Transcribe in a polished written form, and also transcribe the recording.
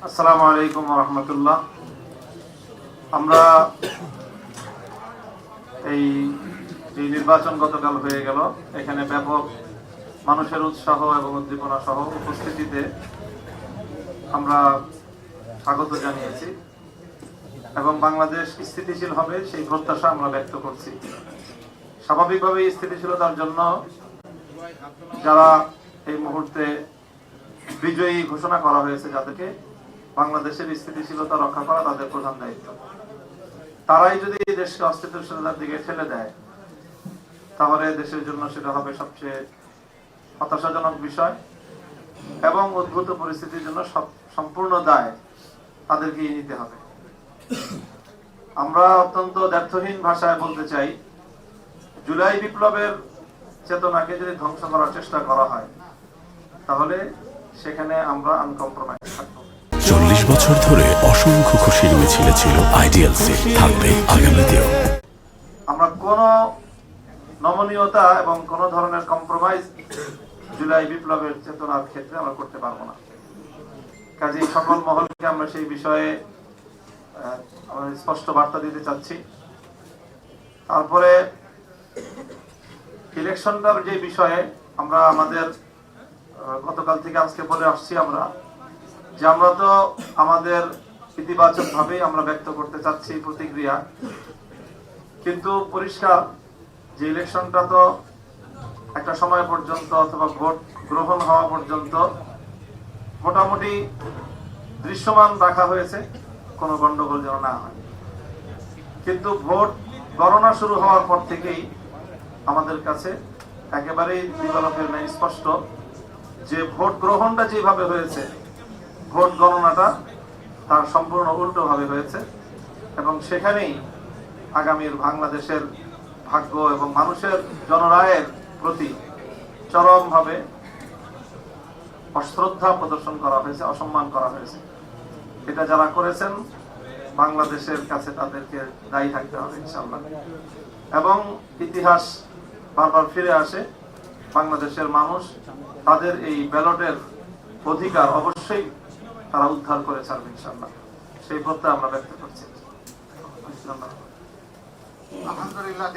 আসসালামু আলাইকুম ওয়া রাহমাতুল্লাহ। আমরা এই যে নির্বাচন গতকাল হয়ে গেল, এখানে ব্যাপক মানুষের উৎসাহ এবং উদ্দীপনা সহ উপস্থিতিতে আমরা স্বাগত জানিয়েছি এবং বাংলাদেশ স্থিতিশীল হবে সেই প্রত্যাশা আমরা ব্যক্ত করছি। স্বাভাবিকভাবে স্থিতিশীলতার জন্য যারা এই মুহূর্তে বিজয়ী ঘোষণা করা হয়েছে, যাদেরকে বাংলাদেশের স্থিতিশীলতা রক্ষা করা তাদের প্রধান দায়িত্ব, তারাই যদি দেশকে অস্থিতিশীলতার দিকে ঠেলে দেয় তাহলে দেশের জন্য সেটা হবে সবচেয়ে হতাশাজনক বিষয় এবং উদ্ভূত পরিস্থিতির জন্য সম্পূর্ণ দায় তাদেরকেই নিতে হবে। আমরা অত্যন্ত দ্ব্যর্থহীন ভাষায় বলতে চাই, জুলাই বিপ্লবের চেতনাকে যদি ধ্বংস করার চেষ্টা করা হয় তাহলে সেখানে আমরা আনকম্প্রোমাইজ থাকবো। 40 বছর ধরে অসংখ্য খুশির মিছিলে ছিল আইডিয়ালসে, থাকবে আগামীতেও। আমরা কোনো নমনীয়তা এবং কোনো ধরনের কম্প্রোমাইজ জুলাই বিপ্লবের চেতনার ক্ষেত্রে আমরা করতে পারবো না। কাজেই সকল মহলকে আমরা সেই বিষয়ে স্পষ্ট বার্তা দিতে চাচ্ছি। তারপরে ইলেকশনটার যে বিষয়ে আমরা আমাদের গতকাল থেকে আজকে বলে আসছি আমরা যে আমরা তো আমাদের ইতিবাচক ভাবেই আমরা ব্যক্ত করতে চাচ্ছি প্রতিক্রিয়া, কিন্তু পরিষ্কার যে ইলেকশনটা তো একটা সময় পর্যন্ত অথবা ভোট গ্রহণ হওয়া পর্যন্ত মোটামুটি দৃশ্যমান রাখা হয়েছে, কোনো গন্ডগোল যেন না হয়। কিন্তু ভোট গণনা শুরু হওয়ার পর থেকেই আমাদের কাছে একেবারেই দিবালোকের ন্যায় স্পষ্ট যে ভোট গ্রহণটা যেভাবে হয়েছে ভোট গণনাটা তার সম্পূর্ণ উল্টো ভাবে হয়েছে এবং সেখানেই আগামীর বাংলাদেশের ভাগ্য এবং মানুষের জনরায়ের প্রতি চরমভাবে অশ্রদ্ধা প্রদর্শন করা হয়েছে, অসম্মান করা হয়েছে। এটা যারা করেছেন বাংলাদেশের কাছে তাদেরকে দায়ী থাকতে হবে ইনশাআল্লাহ। এবং ইতিহাস বারবার ফিরে আসে, বাংলাদেশের মানুষ তাদের এই ব্যালটের অধিকার অবশ্যই তারা উদ্ধার করে ছাড়বে ইনশাআল্লাহ, সেই প্রত্যয় আমরা ব্যক্ত করছি। আলহামদুলিল্লাহ।